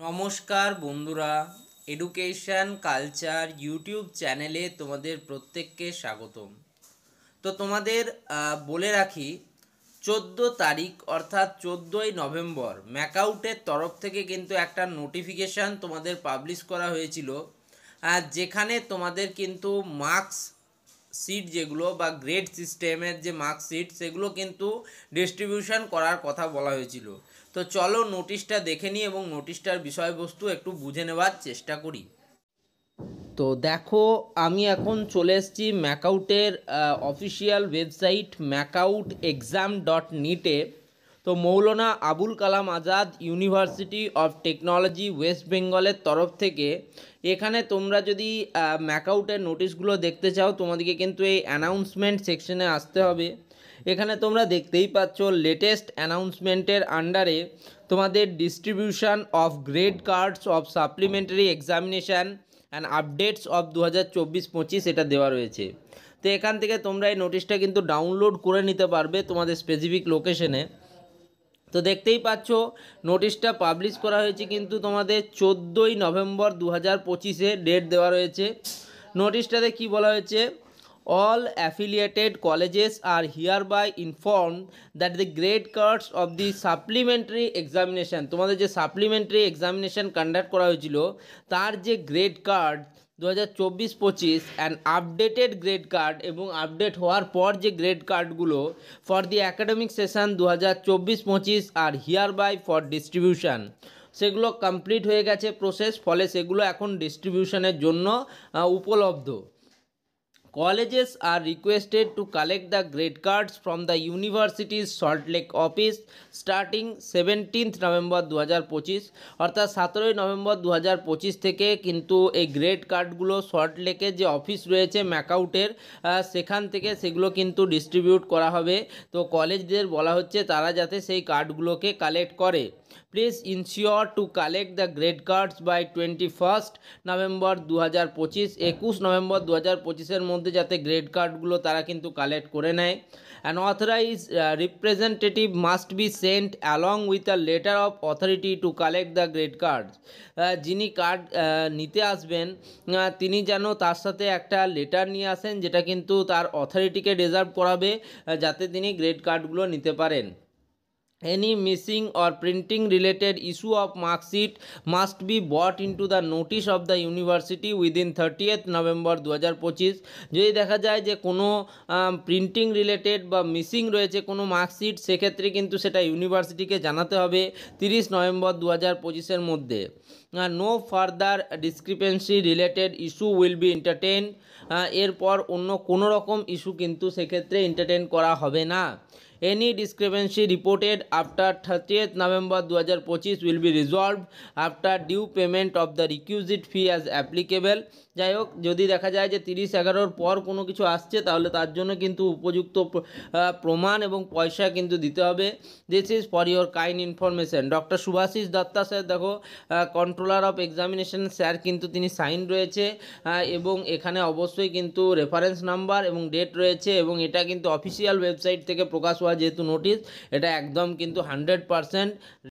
নমস্কার বন্ধুরা, education culture YouTube চ্যানেলে তোমাদের প্রত্যেককে স্বাগতম। তো তোমাদের বলে রাখি, 14 তারিখ অর্থাৎ 14ই নভেম্বর ম্যাকআউটের তরফ থেকে কিন্তু একটা নোটিফিকেশান তোমাদের পাবলিশ করা হয়েছিল, যেখানে তোমাদের কিন্তু মার্কস সিট যেগুলো বা গ্রেড সিস্টেমের যে মার্কশিট সেগুলো কিন্তু ডিস্ট্রিবিউশন করার কথা বলা হয়েছিল। তো চলো নোটিশটা দেখে নিই এবং নোটিশটার বিষয়বস্তু একটু বুঝে নেওয়ার চেষ্টা করি। তো দেখো, আমি এখন চলে এসেছি ম্যাকআউটের অফিসিয়াল ওয়েবসাইট makoutexam.net-এ। তো Maulana Abul Kalam Azad university of technology west বেঙ্গলের তরফ থেকে এখানে তোমরা যদি ম্যাকআউটের নোটিশগুলো দেখতে চাও, তোমাদেরকে কিন্তু এই অ্যানাউন্সমেন্ট সেকশনে আসতে হবে। এখানে তোমরা দেখতেই পাচ্ছ লেটেস্ট অ্যানাউন্সমেন্টের আন্ডারে তোমাদের distribution of grade cards of supplementary examination and updates of 2024-25 এটা দেওয়া রয়েছে। তো এখান থেকে তোমরা এই নোটিশটা কিন্তু ডাউনলোড করে নিতে পারবে তোমাদের স্পেসিফিক লোকেশনে। তো দেখতেই পাচ্ছ নোটিশটা পাবলিশ করা হয়েছে কিন্তু তোমাদের 14ই নভেম্বর 2025-এ ডেট দেওয়া রয়েছে। নোটিশটাতে কি বলা হয়েছে? All affiliated colleges are hereby informed that the grade cards of the supplementary examination, তোমাদের যে সাপ্লিমেন্টারি এক্সামিনেশন কন্ডাক্ট করা হয়েছিল তার যে grade card 2024-25 and updated grade card এবং আপডেট হওয়ার পর যে গ্রেড কার্ডগুলো for the academic session 2024-25 are hereby for distribution, সেগুলো কমপ্লিট হয়ে গেছে প্রসেস, ফলে সেগুলো এখন ডিস্ট্রিবিউশনের জন্য উপলব্ধ। Colleges are requested to collect the grade cards from the university's Salt Lake office starting 17th November 2025, অর্থাৎ 17ই নভেম্বর 2025 থেকে কিন্তু এই গ্রেড কার্ডগুলো সল্ট লেকের যে অফিস রয়েছে ম্যাকআউটের সেখান থেকে সেগুলো কিন্তু ডিস্ট্রিবিউট করা হবে। তো কলেজদের বলা হচ্ছে তারা যাতে সেই কার্ডগুলোকে কালেক্ট করে। Please ensure to collect the grade cards by 21 November 2025, 21 November 2025-এর মধ্যে যাতে গ্রেড কার্ডগুলো তারা কিন্তু কালেক্ট করে নেয়। An authorize representative must be sent along with a letter of authority to collect the grade cards, যিনি কার্ড নিতে আসবেন তিনি যেন তার সাথে একটা লেটার নিয়ে আসেন যেটা কিন্তু তার অথরিটিকে রিজার্ভ করাবে যাতে তিনি গ্রেড কার্ডগুলো নিতে পারেন। Any missing or printing related issue of mark sheet must be brought into the notice of the university within 30th November 2025। যদি দেখা যায় যে কোনো প্রিন্টিং রিলেটেড বা মিসিং রয়েছে কোনো মার্কশিট, সেক্ষেত্রে কিন্তু সেটা ইউনিভার্সিটিকে জানাতে হবে 30 নভেম্বর 2025-এর মধ্যে। No further discrepancy related issue will be entertain, এরপর অন্য কোনো রকম ইস্যু কিন্তু সেক্ষেত্রে এন্টারটেইন করা হবে না। Any discrepancy reported after 30th November 2025 will be resolved after due payment of the requisite fee as applicable। যাই হোক, যদি দেখা যায় যে 30/11-র পর কোনো কিছু আসছে তাহলে তার জন্য কিন্তু উপযুক্ত প্রমাণ এবং পয়সা কিন্তু দিতে হবে। This is for your kind information. Doctor Subhashis Dutta sir, দেখো কন্ট্রোলার অফ এক্সামিনেশন স্যার কিন্তু তিনি সাইন রয়েছে এবং এখানে অবশ্যই কিন্তু রেফারেন্স নাম্বার এবং ডেট রয়েছে এবং এটা কিন্তু অফিসিয়াল ওয়েবসাইট থেকে প্রকাশ হওয়া যেহেতু নোটিশ, এটা একদম কিন্তু 100%